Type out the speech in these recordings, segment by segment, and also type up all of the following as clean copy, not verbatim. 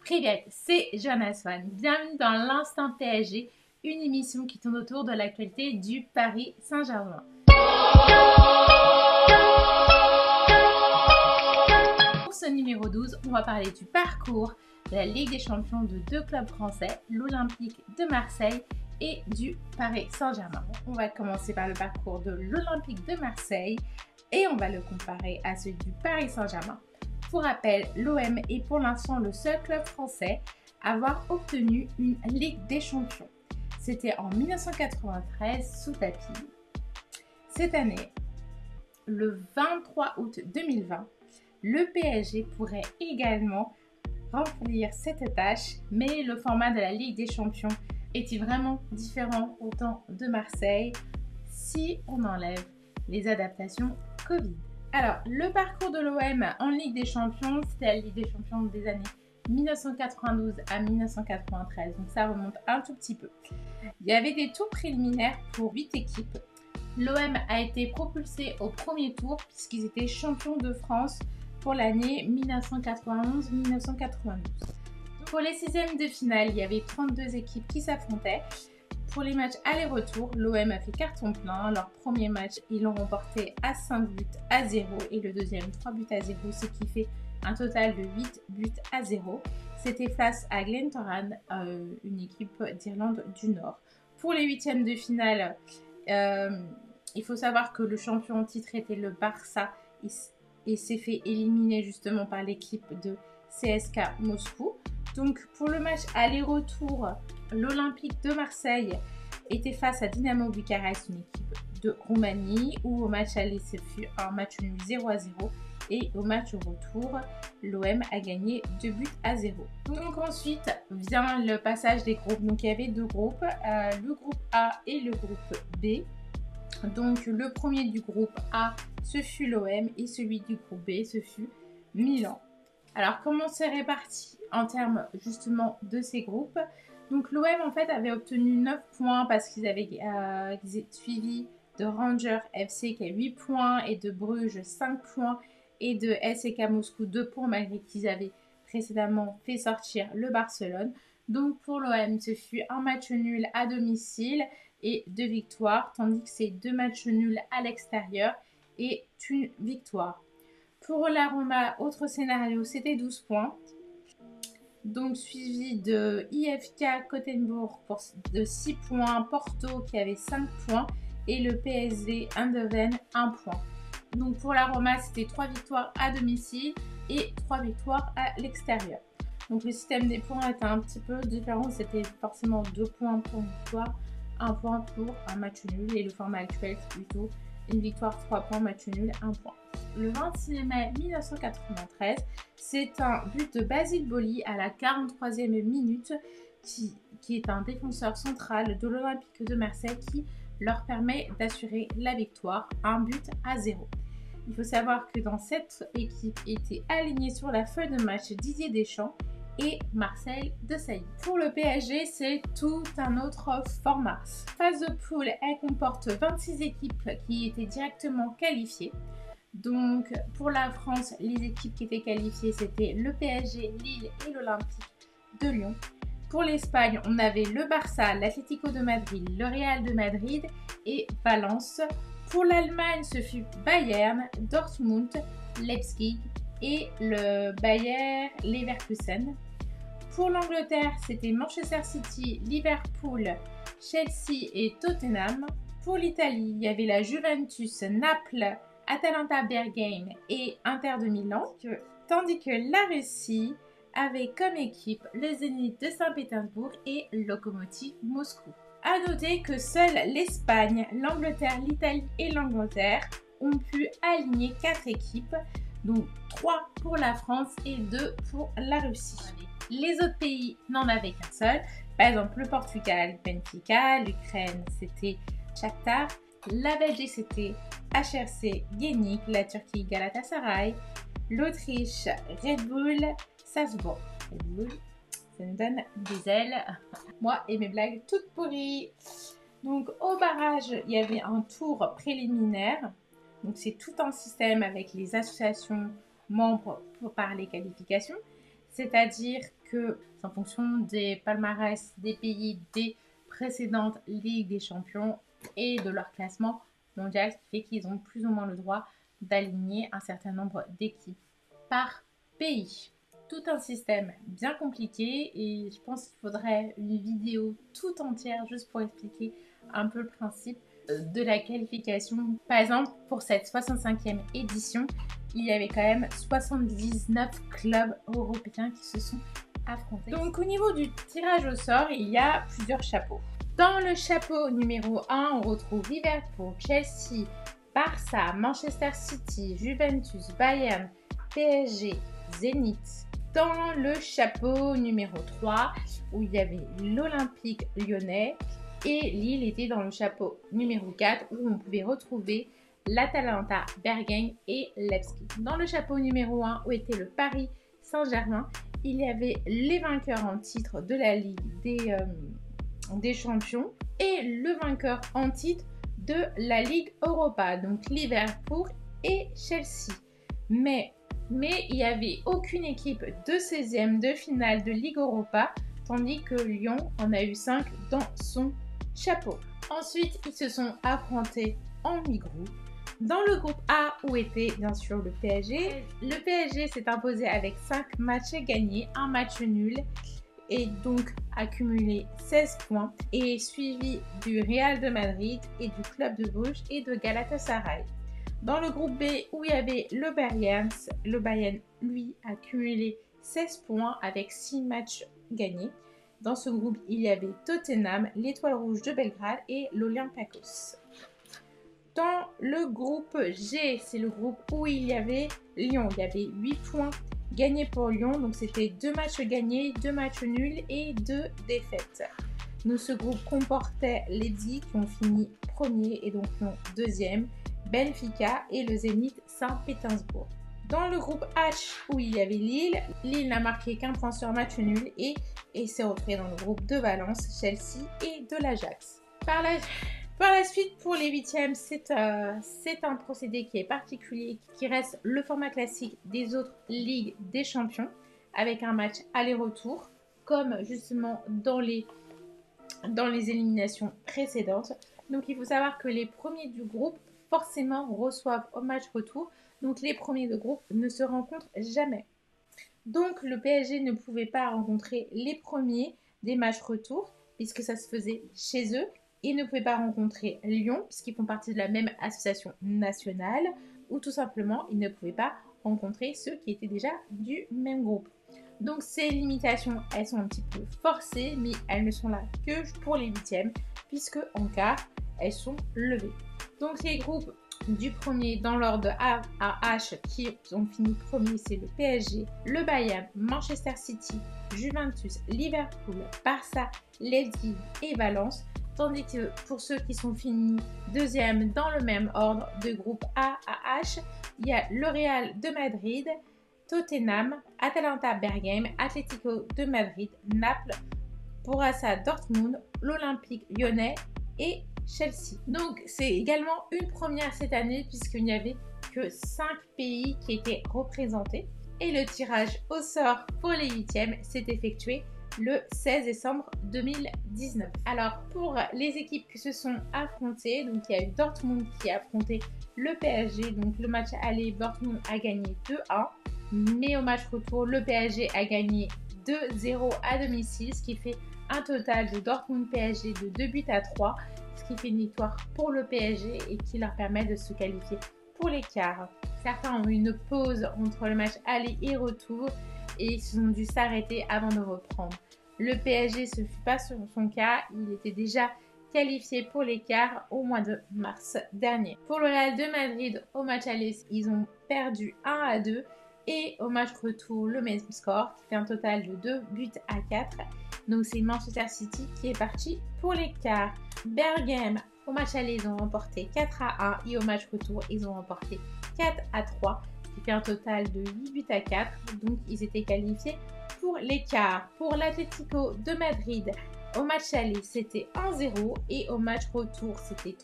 Privet, c'est Jonas Swan. Bienvenue dans l'Instant PSG, une émission qui tourne autour de l'actualité du Paris Saint-Germain. Pour ce numéro 12, on va parler du parcours de la Ligue des Champions de deux clubs français, l'Olympique de Marseille et du Paris Saint-Germain. On va commencer par le parcours de l'Olympique de Marseille et on va le comparer à celui du Paris Saint-Germain. Pour rappel, l'OM est pour l'instant le seul club français à avoir obtenu une Ligue des Champions. C'était en 1993 sous tapis. Cette année, le 23 août 2020, le PSG pourrait également remplir cette tâche, mais le format de la Ligue des Champions est-il vraiment différent au temps de Marseille si on enlève les adaptations Covid? Alors, le parcours de l'OM en Ligue des Champions, c'était la Ligue des Champions des années 1992 à 1993, donc ça remonte un tout petit peu. Il y avait des tours préliminaires pour 8 équipes. L'OM a été propulsé au premier tour puisqu'ils étaient champions de France pour l'année 1991-1992. Pour les 6e de finale, il y avait 32 équipes qui s'affrontaient. Pour les matchs aller-retour, l'OM a fait carton plein. Leur premier match, ils l'ont remporté à 5 buts à 0 et le deuxième 3 buts à 0, ce qui fait un total de 8 buts à 0. C'était face à Glentoran, une équipe d'Irlande du Nord. Pour les 8e de finale, il faut savoir que le champion en titre était le Barça et s'est fait éliminer justement par l'équipe de CSKA Moscou. Donc pour le match aller-retour, l'Olympique de Marseille était face à Dynamo Bucarest, une équipe de Roumanie, où au match aller ce fut un match nul 0 à 0 et au match retour, l'OM a gagné 2 buts à 0. Donc ensuite vient le passage des groupes. Donc il y avait deux groupes, le groupe A et le groupe B. Donc le premier du groupe A, ce fut l'OM et celui du groupe B, ce fut Milan. Alors comment c'est réparti en termes justement de ces groupes? Donc l'OM en fait avait obtenu 9 points parce qu'ils avaient suivi de Rangers FC qui a 8 points et de Bruges 5 points et de SK Moscou 2 points malgré qu'ils avaient précédemment fait sortir le Barcelone. Donc pour l'OM ce fut un match nul à domicile et 2 victoires, tandis que c'est 2 matchs nuls à l'extérieur et une victoire. Pour la Roma, autre scénario, c'était 12 points. Donc suivi de IFK Gothenburg de 6 points, Porto qui avait 5 points et le PSV Eindhoven 1 point. Donc pour la Roma, c'était 3 victoires à domicile et 3 victoires à l'extérieur. Donc le système des points était un petit peu différent, c'était forcément 2 points pour une victoire, 1 point pour un match nul et le format actuel c'est plutôt une victoire 3 points, match nul 1 point. Le 26 mai 1993, c'est un but de Basile Boli à la 43e minute qui est un défenseur central de l'Olympique de Marseille qui leur permet d'assurer la victoire, 1 but à 0. Il faut savoir que dans cette équipe étaient alignés sur la feuille de match Didier Deschamps et Marcel Desailly. Pour le PSG, c'est tout un autre format. Phase de poule, elle comporte 26 équipes qui étaient directement qualifiées. Donc pour la France, les équipes qui étaient qualifiées, c'était le PSG, Lille et l'Olympique de Lyon. Pour l'Espagne, on avait le Barça, l'Atlético de Madrid, le Real de Madrid et Valence. Pour l'Allemagne, ce fut Bayern, Dortmund, Leipzig et le Bayer Leverkusen. Pour l'Angleterre, c'était Manchester City, Liverpool, Chelsea et Tottenham. Pour l'Italie, il y avait la Juventus, Naples, Atalanta Bergame et Inter de Milan. Tandis que la Russie avait comme équipe le Zénith de Saint-Pétersbourg et Lokomotiv Moscou. A noter que seules l'Espagne, l'Angleterre, l'Italie et l'Angleterre ont pu aligner 4 équipes, donc 3 pour la France et 2 pour la Russie. Les autres pays n'en avaient qu'un seul. Par exemple, le Portugal, Benfica, l'Ukraine, c'était Shakhtar, la Belgique, c'était HRC Guénic, la Turquie, Galatasaray, l'Autriche, Red Bull, Salzbourg. Red Bull, ça nous donne des ailes. Moi et mes blagues toutes pourries. Donc au barrage, il y avait un tour préliminaire. Donc c'est tout un système avec les associations membres par les qualifications. C'est-à-dire que c'est en fonction des palmarès des pays des précédentes Ligues des Champions et de leur classement mondial, ce qui fait qu'ils ont plus ou moins le droit d'aligner un certain nombre d'équipes par pays. Tout un système bien compliqué et je pense qu'il faudrait une vidéo tout entière juste pour expliquer un peu le principe de la qualification. Par exemple, pour cette 65e édition, il y avait quand même 79 clubs européens qui se sont affrontés. Donc au niveau du tirage au sort, il y a plusieurs chapeaux. Dans le chapeau numéro 1, on retrouve Liverpool, Chelsea, Barça, Manchester City, Juventus, Bayern, PSG, Zénith. Dans le chapeau numéro 3, où il y avait l'Olympique lyonnais, et Lille était dans le chapeau numéro 4, où on pouvait retrouver l'Atalanta Bergame et Leipzig. Dans le chapeau numéro 1, où était le Paris Saint-Germain, il y avait les vainqueurs en titre de la Ligue des Champions et le vainqueur en titre de la Ligue Europa, donc Liverpool et Chelsea. Mais il n'y avait aucune équipe de 16e de finale de Ligue Europa, tandis que Lyon en a eu 5 dans son chapeau. Ensuite, ils se sont affrontés en 8 groupes. Dans le groupe A, où était bien sûr le PSG, le PSG s'est imposé avec 5 matchs gagnés, un match nul, et donc accumulé 16 points, et suivi du Real de Madrid et du Club de Bruges et de Galatasaray. Dans le groupe B, où il y avait le Bayern, lui, a cumulé 16 points avec 6 matchs gagnés. Dans ce groupe, il y avait Tottenham, l'Étoile Rouge de Belgrade et l'Olympiakos. Dans le groupe G, c'est le groupe où il y avait Lyon. Il y avait 8 points gagnés pour Lyon. Donc, c'était 2 matchs gagnés, 2 matchs nuls et 2 défaites. Donc, ce groupe comportait les 10 qui ont fini premier et donc Lyon deuxième, Benfica et le Zénith Saint-Pétersbourg. Dans le groupe H, où il y avait Lille n'a marqué qu'un point sur match nul et s'est retrouvé dans le groupe de Valence, Chelsea et de l'Ajax. Par la suite, pour les huitièmes, c'est un procédé qui est particulier, qui reste le format classique des autres Ligues des Champions, avec un match aller-retour, comme justement dans les éliminations précédentes. Donc il faut savoir que les premiers du groupe, forcément, reçoivent au match retour. Donc les premiers de groupe ne se rencontrent jamais. Donc le PSG ne pouvait pas rencontrer les premiers des matchs retour, puisque ça se faisait chez eux. Ils ne pouvaient pas rencontrer Lyon, puisqu'ils font partie de la même association nationale, ou tout simplement, ils ne pouvaient pas rencontrer ceux qui étaient déjà du même groupe. Donc ces limitations, elles sont un petit peu forcées, mais elles ne sont là que pour les huitièmes, puisque en quart, elles sont levées. Donc les groupes du premier dans l'ordre de A à H qui ont fini premier, c'est le PSG, le Bayern, Manchester City, Juventus, Liverpool, Barça, Leipzig et Valence. Tandis que pour ceux qui sont finis deuxième dans le même ordre de groupe A à H, il y a le Real de Madrid, Tottenham, Atalanta Bergame, Atlético de Madrid, Naples, Borussia Dortmund, l'Olympique lyonnais et Chelsea. Donc c'est également une première cette année puisqu'il n'y avait que 5 pays qui étaient représentés. Et le tirage au sort pour les huitièmes s'est effectué le 16 décembre 2019. Alors pour les équipes qui se sont affrontées, donc il y a eu Dortmund qui a affronté le PSG, donc le match aller, Dortmund a gagné 2-1, mais au match retour, le PSG a gagné 2-0 à domicile, ce qui fait un total de Dortmund-PSG de 2-3, ce qui fait une victoire pour le PSG et qui leur permet de se qualifier pour les quarts. Certains ont eu une pause entre le match aller et retour et ils ont dû s'arrêter avant de reprendre. Le PSG, ce ne fut pas son cas, il était déjà qualifié pour les quarts au mois de mars dernier. Pour le Real de Madrid, au match aller, ils ont perdu 1-2 et au match retour, le même score qui fait un total de 2-4. Donc c'est Manchester City qui est parti pour les quarts. Bergame, au match aller, ils ont remporté 4-1 et au match retour, ils ont remporté 4-3. Qui fait un total de 8-4, donc ils étaient qualifiés pour les quarts. Pour l'Atlético de Madrid, au match aller, c'était 1-0 et au match retour, c'était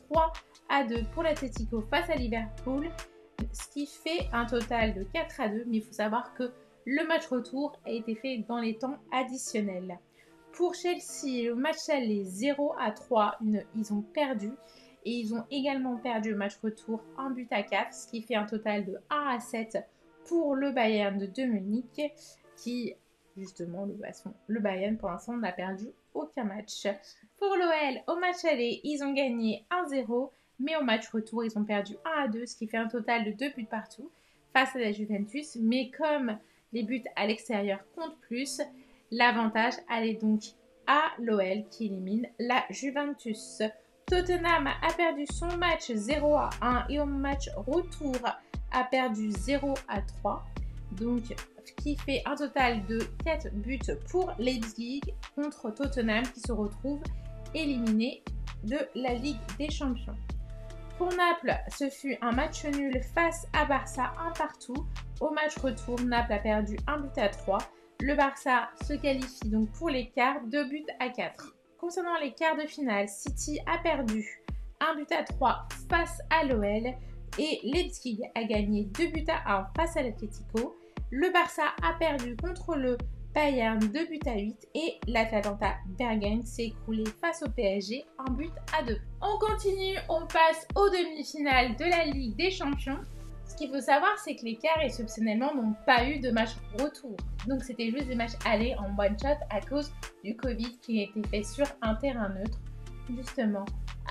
3-2 pour l'Atlético face à Liverpool, ce qui fait un total de 4-2, mais il faut savoir que Le match retour a été fait dans les temps additionnels. Pour Chelsea, le match aller 0-3, ils ont perdu. Et ils ont également perdu le match retour 1-4, ce qui fait un total de 1-7 pour le Bayern de Munich, qui, justement, le Bayern, pour l'instant, n'a perdu aucun match. Pour l'OL, au match aller, ils ont gagné 1-0, mais au match retour, ils ont perdu 1-2, ce qui fait un total de 2 buts partout face à la Juventus. Mais comme les buts à l'extérieur comptent plus, l'avantage allait donc à l'OL qui élimine la Juventus. Tottenham a perdu son match 0-1 et au match retour a perdu 0-3. Donc, ce qui fait un total de 4 buts pour Leipzig contre Tottenham qui se retrouve éliminé de la Ligue des Champions. Pour Naples, ce fut un match nul face à Barça, 1-1. Au match retour, Naples a perdu 1-3. Le Barça se qualifie donc pour les quarts, 2-4. Concernant les quarts de finale, City a perdu 1-3 face à l'OL et Leipzig a gagné 2-1 face à l'Atlético. Le Barça a perdu contre le Bayern 2-8 et l'Atalanta Bergame s'est écroulé face au PSG 1-2. On continue, on passe aux demi-finales de la Ligue des Champions. Ce qu'il faut savoir, c'est que les quarts, exceptionnellement, n'ont pas eu de match retour. Donc, c'était juste des matchs allés en one-shot à cause du Covid qui a été fait sur un terrain neutre, justement,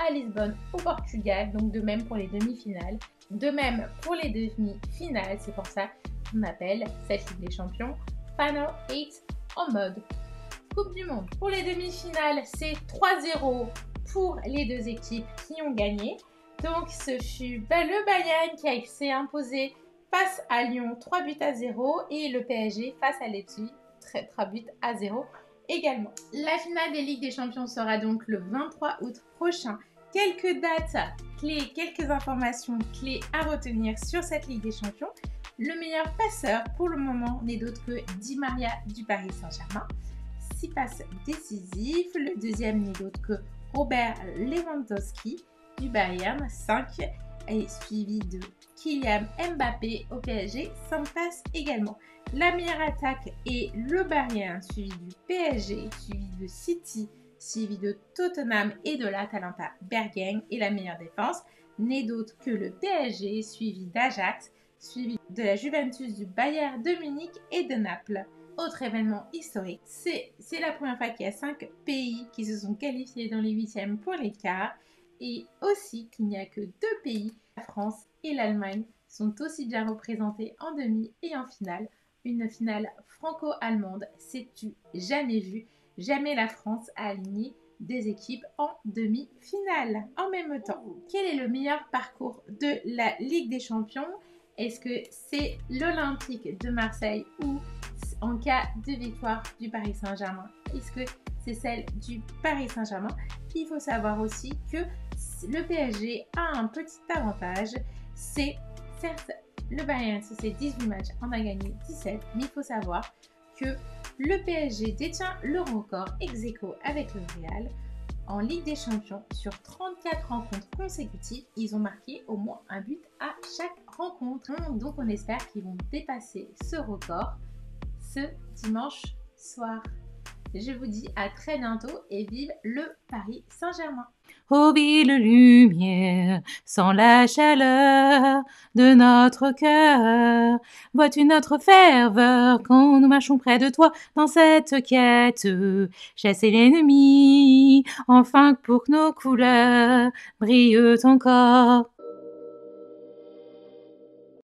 à Lisbonne, au Portugal. Donc, de même pour les demi-finales. De même pour les demi-finales. C'est pour ça qu'on appelle cette Ligue des Champions Final 8 en mode Coupe du Monde. Pour les demi-finales, c'est 3-0 pour les deux équipes qui ont gagné. Donc, ce fut le Bayern qui s'est imposé face à Lyon 3-0 et le PSG face à Leipzig 3-0 également. La finale des Ligues des Champions sera donc le 23 août prochain. Quelques dates clés, quelques informations clés à retenir sur cette Ligue des Champions. Le meilleur passeur pour le moment n'est d'autre que Di Maria du Paris Saint-Germain. 6 passes décisives. Le deuxième n'est d'autre que Robert Lewandowski du Bayern, 5, et suivi de Kylian Mbappé au PSG, 5 passes également. La meilleure attaque est le Bayern, suivi du PSG, suivi de City, suivi de Tottenham et de l'Atalanta Bergame. Et la meilleure défense n'est d'autre que le PSG, suivi d'Ajax, suivi de la Juventus, du Bayern de Munich et de Naples. Autre événement historique, c'est la première fois qu'il y a 5 pays qui se sont qualifiés dans les huitièmes pour les quarts. Et aussi qu'il n'y a que 2 pays, la France et l'Allemagne, sont aussi bien représentés en demi et en finale. Une finale franco-allemande, c'est-tu jamais vu? Jamais la France a aligné des équipes en demi-finale en même temps. Quel est le meilleur parcours de la Ligue des Champions? Est-ce que c'est l'Olympique de Marseille ou en cas de victoire du Paris Saint-Germain? Est-ce que c'est celle du Paris Saint-Germain? Il faut savoir aussi que le PSG a un petit avantage. C'est certes le Bayern, sur ses 18 matchs, en a gagné 17, mais il faut savoir que le PSG détient le record ex-aequo avec le Real. En Ligue des Champions, sur 34 rencontres consécutives, ils ont marqué au moins un but à chaque rencontre. Donc on espère qu'ils vont dépasser ce record ce dimanche soir. Je vous dis à très bientôt et vive le Paris Saint-Germain. Ô ville lumière, sans la chaleur de notre cœur, vois-tu notre ferveur quand nous marchons près de toi dans cette quête, chasser l'ennemi, enfin pour que nos couleurs brillent encore.